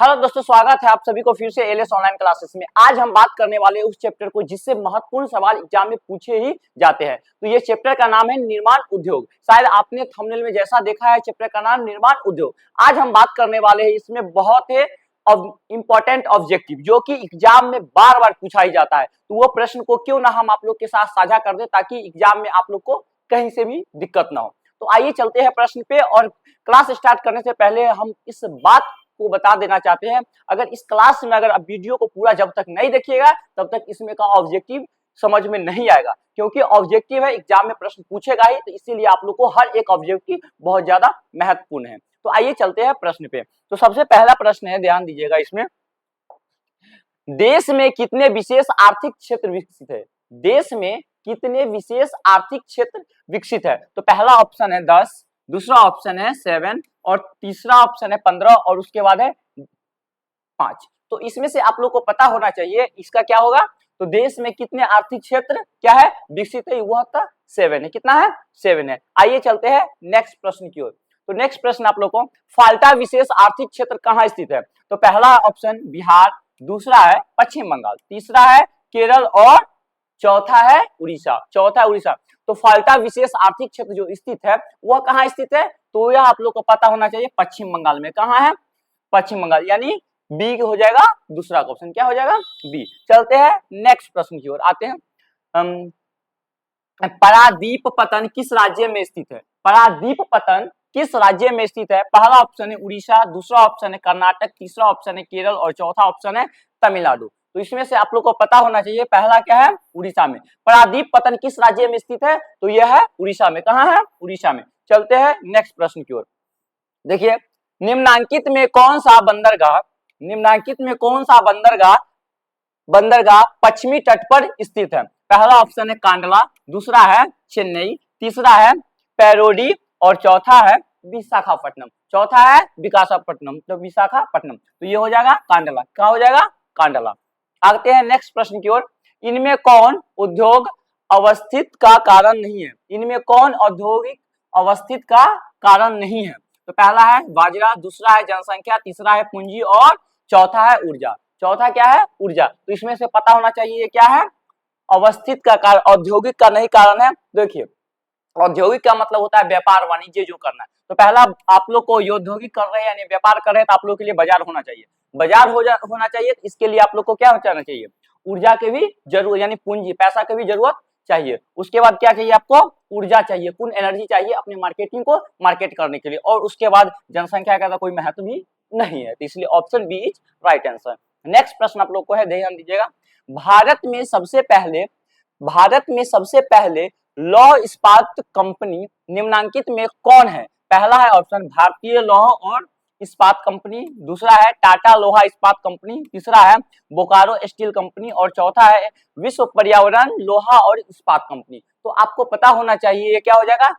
Hello दोस्तों, स्वागत है आप सभी को फिर से एलएस ऑनलाइन क्लासेस में। आज हम बात करने वाले उस चैप्टर को जिससे महत्वपूर्ण सवाल एग्जाम में पूछे ही जाते हैं। तो ये चैप्टर का नाम है निर्माण उद्योग। शायद आपने थंबनेल में जैसा देखा है, चैप्टर का नाम निर्माण उद्योग। आज हम बात करने वाले हैं इसमें बहुत ही इंपॉर्टेंट ऑब्जेक्टिव जो कि एग्जाम में बार बार पूछा ही जाता है। तो वो प्रश्न को क्यों ना हम आप लोग के साथ साझा कर दें ताकि एग्जाम में आप लोग को कहीं से भी दिक्कत ना हो। तो आइए चलते हैं प्रश्न पे। और क्लास स्टार्ट करने से पहले हम इस बात को बता देना चाहते हैं, अगर इस क्लास में अगर आप वीडियो को पूरा जब तक नहीं देखिएगा तब तक इसमें का ऑब्जेक्टिव समझ में नहीं आएगा, क्योंकि ऑब्जेक्टिव है, एग्जाम में प्रश्न पूछेगा ही, तो इसीलिए आप लोग को हर एक ऑब्जेक्टिव बहुत ज्यादा महत्वपूर्ण है। तो आइए चलते हैं प्रश्न पे। तो सबसे पहला प्रश्न है, ध्यान दीजिएगा इसमें, देश में कितने विशेष आर्थिक क्षेत्र विकसित है? देश में कितने विशेष आर्थिक क्षेत्र विकसित है? तो पहला ऑप्शन है 10, दूसरा ऑप्शन है 7 और तीसरा ऑप्शन है 15 और उसके बाद है 5। तो इसमें से आप लोग को पता होना चाहिए इसका क्या होगा। तो देश में कितने आर्थिक क्षेत्र क्या है विकसित है? वह था 7 है। कितना है? 7 है। आइए चलते हैं नेक्स्ट प्रश्न की ओर। तो नेक्स्ट प्रश्न आप लोग को, फाल्टा विशेष आर्थिक क्षेत्र कहाँ स्थित है? तो पहला ऑप्शन बिहार, दूसरा है पश्चिम बंगाल, तीसरा है केरल और चौथा है उड़ीसा। चौथा है उड़ीसा। तो फाल्टा विशेष आर्थिक क्षेत्र जो स्थित है वह कहाँ स्थित है? तो यह आप लोग को पता होना चाहिए पश्चिम बंगाल में। कहाँ है? पश्चिम बंगाल, यानी बी हो जाएगा दूसरा ऑप्शन। क्या हो जाएगा? बी। चलते हैं नेक्स्ट प्रश्न की ओर आते हैं। पारादीप पतन किस राज्य में स्थित है? पारादीप पतन किस राज्य में स्थित है? पहला ऑप्शन है उड़ीसा, दूसरा ऑप्शन है कर्नाटक, तीसरा ऑप्शन है केरल और चौथा ऑप्शन है तमिलनाडु। तो इसमें से आप लोग को पता होना चाहिए, पहला क्या है? उड़ीसा में। पारादीप पतन किस राज्य में स्थित है? तो यह है उड़ीसा में। कहाँ है? उड़ीसा में। चलते हैं नेक्स्ट प्रश्न की ओर। देखिए, निम्नांकित में कौन सा बंदरगाह पश्चिमी तट पर स्थित है? पहला ऑप्शन है कांडला, दूसरा है चेन्नई, तीसरा है पैरोडी और चौथा है विशाखापट्टनम। चौथा है विशाखापट्टनम, तो विशाखापट्टनम। तो ये हो जाएगा कांडला। क्या हो जाएगा? कांडला। आते हैं नेक्स्ट प्रश्न की ओर। इनमें कौन उद्योग अवस्थित का कारण नहीं है? इनमें कौन औद्योगिक अवस्थित का कारण नहीं है? तो पहला है बाजरा, दूसरा है जनसंख्या, तीसरा है पूंजी और चौथा है ऊर्जा। चौथा क्या है? ऊर्जा। तो इसमें से पता होना चाहिए क्या है? अवस्थित का कारण, औद्योगिक का नहीं कारण है। देखिए, औद्योगिक का मतलब होता है व्यापार वाणिज्य जो करना है। तो पहला आप लोग को औद्योगिक कर रहे हैं यानी व्यापार कर रहे हैं, तो आप लोग के लिए बाजार होना चाहिए। बाजार होना चाहिए, इसके लिए आप लोग को क्या होना चाहिए? ऊर्जा की भी जरूरत, यानी पूंजी पैसा की भी जरूरत चाहिए। उसके बाद क्या चाहिए आपको? ऊर्जा चाहिए, कौन एनर्जी चाहिए अपने मार्केटिंग को मार्केट करने के लिए। और उसके बाद जनसंख्या का तो कोई महत्व भी नहीं है, तो इसलिए option B is right answer. Next प्रश्न आप लोग को है, ध्यान दीजिएगा। भारत में सबसे पहले लौह इस्पात कंपनी निम्नांकित में कौन है? पहला है ऑप्शन भारतीय लौह और इस्पात कंपनी, दूसरा है टाटा लोहा इस्पात कंपनी, तीसरा है बोकारो स्टील कंपनी और चौथा है विश्व पर्यावरण लोहा और इस्पात कंपनी। तो आपको पता होना चाहिए ये क्या हो जाएगा?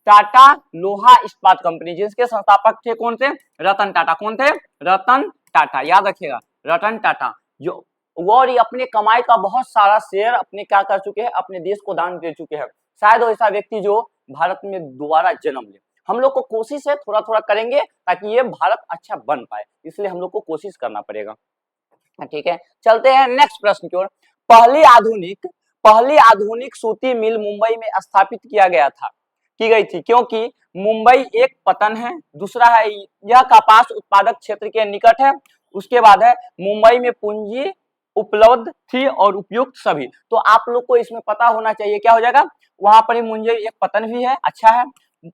टाटा लोहा इस्पात कंपनी, जिसके संस्थापक थे कौन थे? रतन टाटा। कौन थे? रतन टाटा, याद रखिएगा, रतन टाटा। जो और ये अपने कमाई का बहुत सारा शेयर अपने क्या कर चुके हैं? अपने देश को दान दे चुके हैं। शायद ऐसा व्यक्ति जो भारत में दोबारा जन्म ले। हम लोग को कोशिश है, थोड़ा थोड़ा करेंगे ताकि ये भारत अच्छा बन पाए, इसलिए हम लोग को कोशिश करना पड़ेगा। ठीक है, चलते हैं नेक्स्ट प्रश्न की ओर। पहली आधुनिक सूती मिल मुंबई में स्थापित की गई थी क्योंकि मुंबई एक पतन है, दूसरा है यह कपास उत्पादक क्षेत्र के निकट है, उसके बाद है मुंबई में पूंजी उपलब्ध थी और उपयुक्त सभी। तो आप लोग को इसमें पता होना चाहिए क्या हो जाएगा? वहां पर ही मुंबई एक पतन भी है। अच्छा है,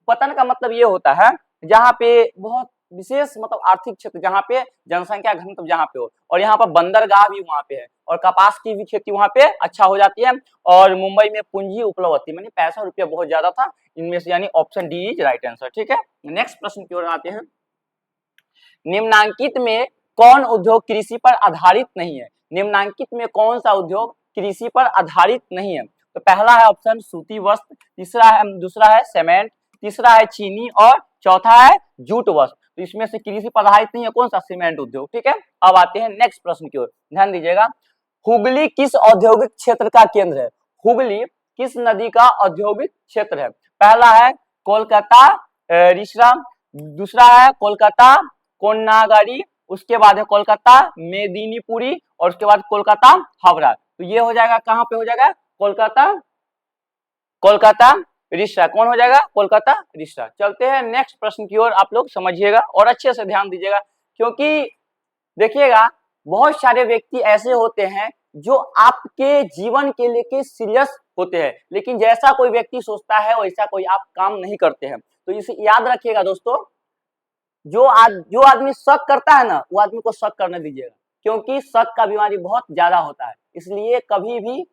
पतन का मतलब ये होता है जहाँ पे बहुत विशेष मतलब आर्थिक क्षेत्र, जहाँ पे जनसंख्या घनत्व जहाँ पे हो, और यहाँ पर बंदरगाह भी वहाँ पे है और कपास की भी खेती वहाँ पे अच्छा हो जाती है। और मुंबई में पूंजी उपलब्ध थी, मैंने पैसा रुपया बहुत ज्यादा था इनमें से, यानी option D is right answer. ठीक है, नेक्स्ट प्रश्न की ओर आते हैं। निम्नांकित में कौन उद्योग कृषि पर आधारित नहीं है? निम्नांकित में कौन सा उद्योग कृषि पर आधारित नहीं है? तो पहला है ऑप्शन सूती वस्त्र, दूसरा है सीमेंट, तीसरा है चीनी और चौथा है जूट वस्त्र। तो इसमें से कृषि पर आधारित नहीं है कौन सा? सीमेंट उद्योग। ठीक है, अब आते हैं नेक्स्ट प्रश्न की ओर, ध्यान दीजिएगा। हुगली किस औद्योगिक क्षेत्र का केंद्र है? हुगली किस नदी का औद्योगिक क्षेत्र है? पहला है कोलकाता रिसरा, दूसरा है कोलकाता कोन्नागारी उसके बाद है कोलकाता मेदिनीपुरी और उसके बाद कोलकाता हावड़ा। तो ये हो जाएगा, कहाँ पे हो जाएगा, कोलकाता, कोलकाता रिश्ता। कौन हो जाएगा, कोलकाता रिश्ता। चलते हैं नेक्स्ट प्रश्न की ओर, आप लोग समझिएगा और अच्छे से ध्यान दीजिएगा, क्योंकि देखिएगा बहुत सारे व्यक्ति ऐसे होते हैं जो आपके जीवन के लेके सीरियस होते हैं, लेकिन जैसा कोई व्यक्ति सोचता है वैसा कोई आप काम नहीं करते हैं। तो इसे याद रखिएगा दोस्तों, जो आदमी शक करता है ना, वो आदमी को शक करने दीजिएगा, क्योंकि शक का बीमारी बहुत ज्यादा होता है। इसलिए कभी भी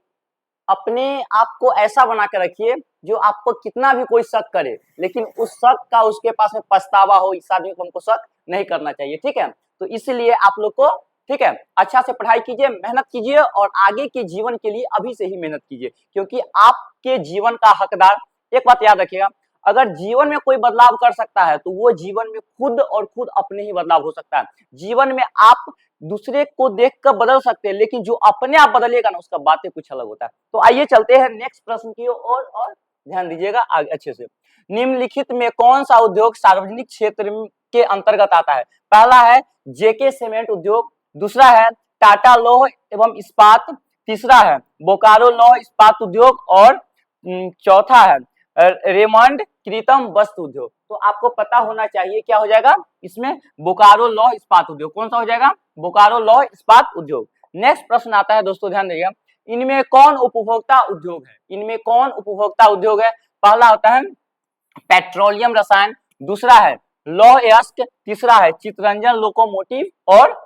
अपने आप को ऐसा बना के रखिए जो आपको कितना भी कोई शक करे, लेकिन उस शक का उसके पास में पछतावा हो, इस आदमी को हमको शक नहीं करना चाहिए, ठीक है। तो इसलिए आप लोग को, ठीक है, अच्छा से पढ़ाई कीजिए, मेहनत कीजिए और आगे के जीवन के लिए अभी से ही मेहनत कीजिए, क्योंकि आपके जीवन का हकदार, एक बात याद रखिएगा, अगर जीवन में कोई बदलाव कर सकता है तो वो जीवन में खुद और खुद अपने ही बदलाव हो सकता है। जीवन में आप दूसरे को देखकर बदल सकते हैं, लेकिन जो अपने आप बदलेगा ना, उसका बातें कुछ अलग होता है। तो आइए चलते हैं नेक्स्ट प्रश्न की ओर और ध्यान दीजिएगा आगे अच्छे से। निम्नलिखित में कौन सा उद्योग सार्वजनिक क्षेत्र के अंतर्गत आता है? पहला है जेके सीमेंट उद्योग, दूसरा है टाटा लौह एवं इस्पात, तीसरा है बोकारो लौह इस्पात उद्योग और चौथा है रेमंड कृतम वस्त्र उद्योग। तो आपको पता होना चाहिए क्या हो जाएगा इसमें, बोकारो लौह इस्पात उद्योग। कौन सा हो जाएगा, बोकारो लौह इस्पात उद्योग। नेक्स्ट प्रश्न आता है दोस्तों, ध्यान दीजिएगा, इनमें कौन उपभोक्ता उद्योग है? इनमें कौन उपभोक्ता उद्योग है? पहला होता है पेट्रोलियम रसायन, दूसरा है लौह अयस्क, तीसरा है चितरंजन लोकोमोटिव और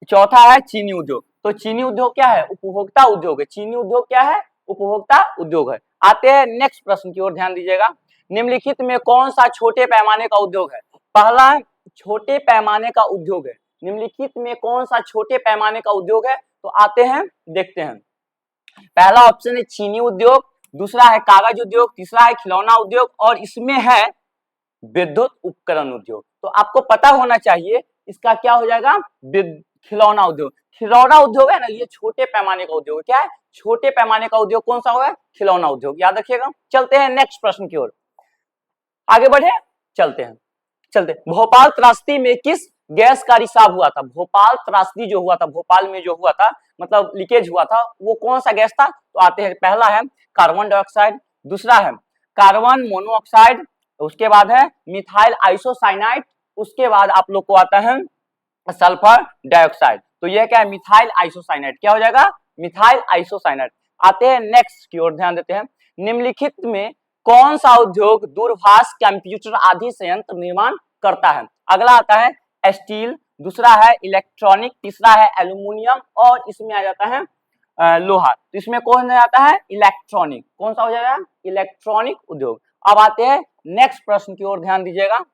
चौथा है चीनी उद्योग। तो चीनी उद्योग क्या है, उपभोक्ता उद्योग है। चीनी उद्योग क्या है, उपभोक्ता उद्योग है। आते हैं नेक्स्ट प्रश्न की ओर, ध्यान दीजिएगा, निम्नलिखित में कौन सा छोटे पैमाने का उद्योग है? पहला छोटे पैमाने का उद्योग है। निम्नलिखित में कौन सा छोटे पैमाने का उद्योग है? तो आते हैं देखते हैं। पहला ऑप्शन है चीनी उद्योग, दूसरा है कागज उद्योग, तीसरा है खिलौना उद्योग और इसमें है विद्युत उपकरण उद्योग। तो आपको पता होना चाहिए इसका क्या हो जाएगा, खिलौना उद्योग। खिलौना उद्योग है ना, ये छोटे पैमाने का उद्योग है। क्या है, छोटे पैमाने का उद्योग कौन सा होगा, खिलौना उद्योग, याद रखिएगा। चलते हैं नेक्स्ट प्रश्न की ओर, आगे बढ़े, चलते हैं। भोपाल त्रासदी में किस गैस का रिसाव हुआ था? भोपाल त्रासदी जो हुआ था, भोपाल में जो हुआ था, मतलब लीकेज हुआ था, वो कौन सा गैस था? तो आते हैं, पहला है कार्बन डाइऑक्साइड, दूसरा है कार्बन मोनोऑक्साइड, उसके बाद है मिथाइल आइसोसाइनाइड, उसके बाद आप लोग को आता है सल्फर डाइऑक्साइड। तो यह क्या है, मिथाइल आइसोसाइनाइड। क्या हो जाएगा, मिथाइल आइसोसाइनाइड। आते हैं नेक्स्ट की ओर, ध्यान देते हैं, निम्नलिखित में कौन सा उद्योग दूरभाष कंप्यूटर आदि संयंत्र निर्माण करता है? अगला आता है स्टील, दूसरा है इलेक्ट्रॉनिक, तीसरा है एल्यूमिनियम और इसमें आ जाता है लोहा। तो इसमें कौन आता है, इलेक्ट्रॉनिक। कौन सा हो जाएगा, इलेक्ट्रॉनिक उद्योग। अब आते हैं नेक्स्ट प्रश्न की ओर, ध्यान दीजिएगा,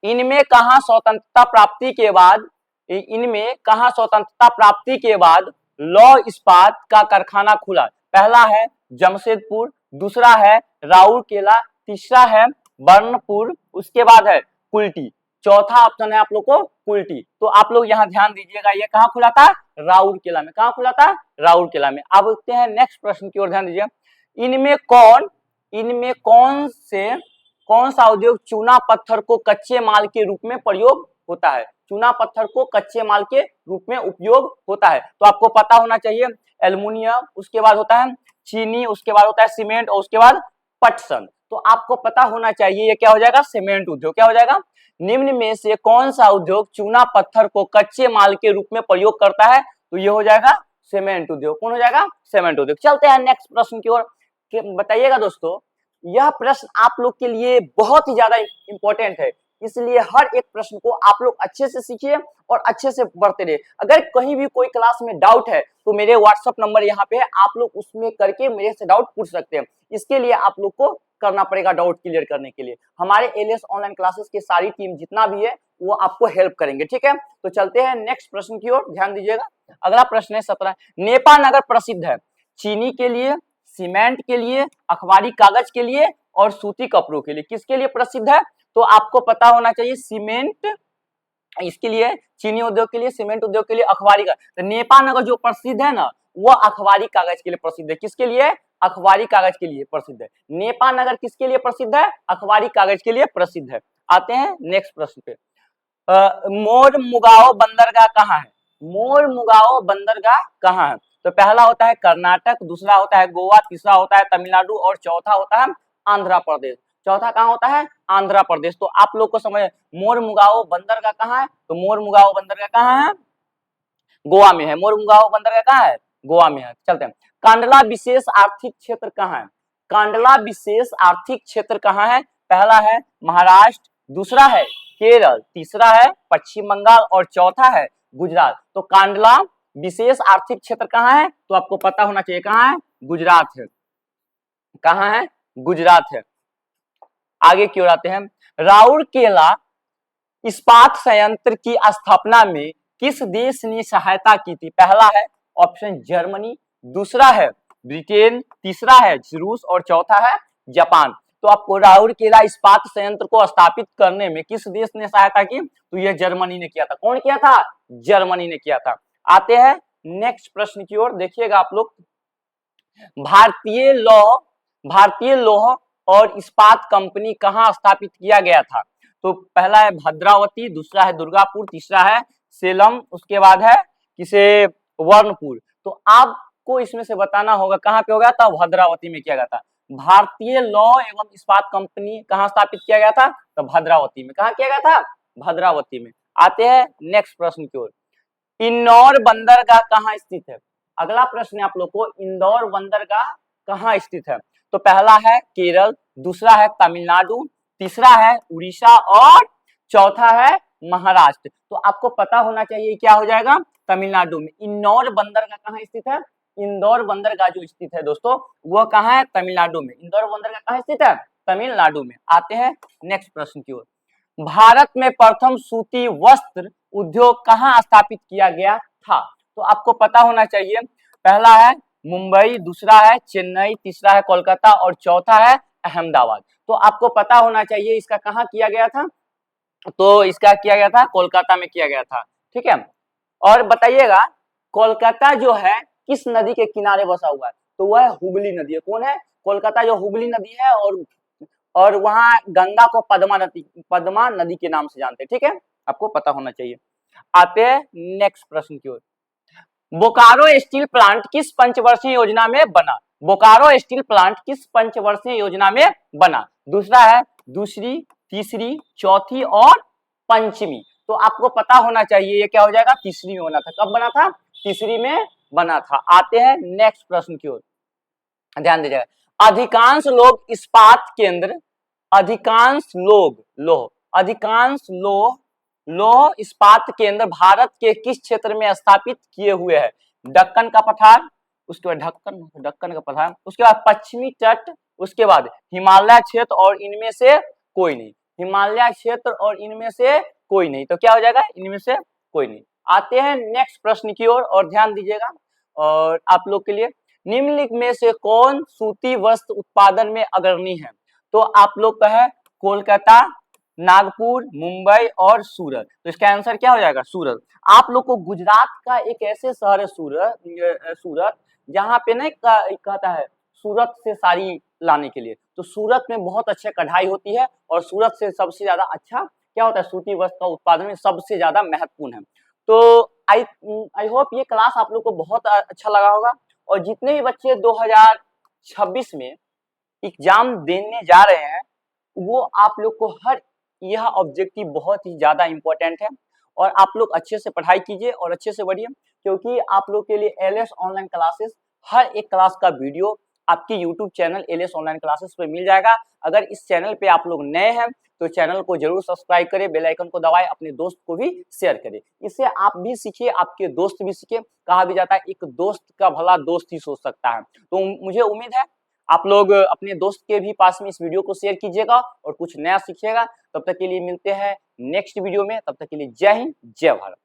इनमें कहां स्वतंत्रता प्राप्ति के बाद, इनमें कहां स्वतंत्रता प्राप्ति के बाद लौह इस्पात का कारखाना खुला? पहला है जमशेदपुर, दूसरा है राउरकेला, तीसरा है बर्नपुर, उसके बाद है कुल्टी, चौथा ऑप्शन है आप लोग को कुल्टी। तो आप लोग यहाँ ध्यान दीजिएगा, ये कहाँ खुला था, राउरकेला में। कहाँ खुला था, राउरकेला में। अब देखते हैं नेक्स्ट प्रश्न की ओर, ध्यान दीजिए, इनमें कौन सा उद्योग चूना पत्थर को कच्चे माल के रूप में प्रयोग होता है? चूना पत्थर को कच्चे माल के रूप में उपयोग होता है। तो आपको पता होना चाहिए एल्युमिनियम, उसके बाद होता है चीनी, उसके बाद होता है सीमेंट और उसके बाद पटसन। तो आपको पता होना चाहिए ये क्या हो जाएगा, सीमेंट उद्योग। क्या हो जाएगा, निम्न में से कौन सा उद्योग चूना पत्थर को कच्चे माल के रूप में प्रयोग करता है? तो ये हो जाएगा सीमेंट उद्योग। कौन हो जाएगा, सीमेंट उद्योग। चलते हैं नेक्स्ट प्रश्न की ओर। बताइएगा दोस्तों, यह प्रश्न आप लोग के लिए बहुत ही ज्यादा इंपॉर्टेंट है, इसलिए हर एक प्रश्न को आप लोग अच्छे से सीखिए और अच्छे से बढ़ते रहे। अगर कहीं भी कोई क्लास में डाउट है तो मेरे व्हाट्सएप नंबर यहाँ पे है, आप लोग उसमें करके मेरे से डाउट पूछ सकते हैं। इसके लिए आप लोग को करना पड़ेगा डाउट क्लियर करने के लिए। हमारे एलएस ऑनलाइन क्लासेस की सारी टीम जितना भी है वो आपको हेल्प करेंगे, ठीक है। तो चलते हैं नेक्स्ट प्रश्न की ओर, ध्यान दीजिएगा। अगला प्रश्न है 17, नेपा नगर प्रसिद्ध है चीनी के लिए, सीमेंट के लिए, अखबारी कागज के लिए और सूती कपड़ों के लिए। किसके लिए प्रसिद्ध है? तो आपको पता होना चाहिए सीमेंट इसके लिए, चीनी उद्योग के लिए, सीमेंट उद्योग के लिए, अखबारी का। तो नेपा नगर जो प्रसिद्ध है ना, वो अखबारी कागज के लिए प्रसिद्ध है। किसके लिए? अखबारी कागज के लिए प्रसिद्ध है। नेपा नगर किसके लिए प्रसिद्ध है? अखबारी कागज के लिए प्रसिद्ध है। आते हैं नेक्स्ट प्रश्न पे। मोरमुगाओ बंदरगाह कहाँ है? मोरमुगाओ बंदरगाह कहाँ है? तो पहला होता है कर्नाटक, दूसरा होता है गोवा, तीसरा होता है तमिलनाडु और चौथा होता है आंध्र प्रदेश। चौथा कहाँ होता है? आंध्र प्रदेश। तो आप लोग को समझ, मोरमुगाओ बंदरगाह कहाँ है? तो मोरमुगाओ बंदरगाह कहाँ है? गोवा में है। मोरमुगाओ बंदरगाह कहाँ है? गोवा में है। चलते हैं, कांडला विशेष आर्थिक क्षेत्र कहाँ है? कांडला विशेष आर्थिक क्षेत्र कहाँ है? पहला है महाराष्ट्र, दूसरा है केरल, तीसरा है पश्चिम बंगाल और चौथा है गुजरात। तो कांडला विशेष आर्थिक क्षेत्र कहाँ है? तो आपको पता होना चाहिए कहाँ है? गुजरात है। कहाँ है? गुजरात है। आगे की ओर आते हैं, राउरकेला इस्पात संयंत्र की स्थापना में किस देश ने सहायता की थी? पहला है ऑप्शन जर्मनी, दूसरा है ब्रिटेन, तीसरा है रूस और चौथा है जापान। तो आपको राउरकेला इस्पात संयंत्र को स्थापित करने में किस देश ने सहायता की? तो यह जर्मनी ने किया था। कौन किया था? जर्मनी ने किया था। आते हैं नेक्स्ट प्रश्न की ओर, देखिएगा आप लोग, भारतीय लौह और इस्पात कंपनी कहाँ स्थापित किया गया था? तो पहला है भद्रावती, दूसरा है दुर्गापुर, तीसरा है सेलम, उसके बाद है किसे वर्णपुर। तो आपको इसमें से बताना होगा कहाँ पे हो गया था? भद्रावती में किया गया था। भारतीय लौह एवं इस्पात कंपनी कहाँ स्थापित किया गया था? तो भद्रावती में। कहाँ किया गया था? भद्रावती में। आते हैं नेक्स्ट प्रश्न की ओर, इंदौर बंदरगाह कहाँ स्थित है? अगला प्रश्न है आप लोग को, इंदौर बंदरगाह कहाँ स्थित है? तो पहला है केरल, दूसरा है तमिलनाडु, तीसरा है उड़ीसा और चौथा है महाराष्ट्र। तो आपको पता होना चाहिए क्या हो जाएगा? तमिलनाडु में। इंदौर बंदरगाह कहाँ स्थित है? इंदौर बंदरगाह जो स्थित है दोस्तों, वह कहाँ है? तमिलनाडु में। इंदौर बंदरगाह कहाँ स्थित है? तमिलनाडु में। आते हैं नेक्स्ट प्रश्न की ओर, भारत में प्रथम सूती वस्त्र उद्योग कहाँ स्थापित किया गया था? तो आपको पता होना चाहिए, पहला है मुंबई, दूसरा है चेन्नई, तीसरा है कोलकाता और चौथा है अहमदाबाद। तो आपको पता होना चाहिए इसका कहाँ किया गया था? तो इसका किया गया था कोलकाता में किया गया था। ठीक है, और बताइएगा कोलकाता जो है किस नदी के किनारे बसा हुआ है? तो वह हुगली नदी है। कौन है? कोलकाता जो हुगली नदी है, और वहां गंगा को पद्मा नदी के नाम से जानते हैं। ठीक है, आपको पता होना चाहिए। आते हैं नेक्स्ट प्रश्न की ओर, बोकारो स्टील प्लांट किस पंचवर्षीय योजना में बना? बोकारो स्टील प्लांट किस पंचवर्षीय योजना में बना? दूसरा है दूसरी, तीसरी, चौथी और पंचमी। तो आपको पता होना चाहिए ये क्या हो जाएगा? तीसरी में बना था। कब बना था? तीसरी में बना था। आते हैं नेक्स्ट प्रश्न की ओर, ध्यान दीजिएगा, अधिकांश लोह इस्पात केंद्र भारत के किस क्षेत्र में स्थापित किए हुए हैं? दक्कन का पठार, उसके बाद दक्कन का पठार, उसके बाद पश्चिमी तट, उसके बाद हिमालय क्षेत्र और इनमें से कोई नहीं। हिमालय क्षेत्र और इनमें से कोई नहीं। तो क्या हो जाएगा? इनमें से कोई नहीं। आते हैं नेक्स्ट प्रश्न की ओर और ध्यान दीजिएगा, और आप लोग के लिए, निम्नलिखित में से कौन सूती वस्त्र उत्पादन में अग्रणी है? तो आप लोग का है कोलकाता, नागपुर, मुंबई और सूरत। तो इसका आंसर क्या हो जाएगा? सूरत। आप लोग को गुजरात का एक ऐसे शहर है सूरत, जहाँ पे ना कहता है सूरत से साड़ी लाने के लिए। तो सूरत में बहुत अच्छे कढ़ाई होती है, और सूरत से सबसे ज्यादा अच्छा क्या होता है? सूती वस्त्र का उत्पादन में सबसे ज्यादा महत्वपूर्ण है। तो आई होप ये क्लास आप लोग को बहुत अच्छा लगा होगा, और जितने भी बच्चे 2026 में एग्जाम देने जा रहे हैं, वो आप लोग को हर यह ऑब्जेक्टिव बहुत ही ज्यादा इंपॉर्टेंट है, और आप लोग अच्छे से पढ़ाई कीजिए और अच्छे से बढ़िए, क्योंकि आप लोग के लिए एलएस ऑनलाइन क्लासेस हर एक क्लास का वीडियो आपके YouTube channel LS online classes पे मिल जाएगा। अगर इस चैनल पे आप लोग नए हैं तो चैनल को जरूर सब्सक्राइब करें, बेल आइकन को दबाएं, अपने दोस्त को भी शेयर करें। इससे आप भी सीखिए, आपके दोस्त भी सीखे। कहा भी जाता है एक दोस्त का भला दोस्त ही सोच सकता है। तो मुझे उम्मीद है आप लोग अपने दोस्त के भी पास में इस वीडियो को शेयर कीजिएगा और कुछ नया सीखिएगा। तब तक के लिए मिलते हैं नेक्स्ट वीडियो में, तब तक के लिए जय हिंद, जय भारत।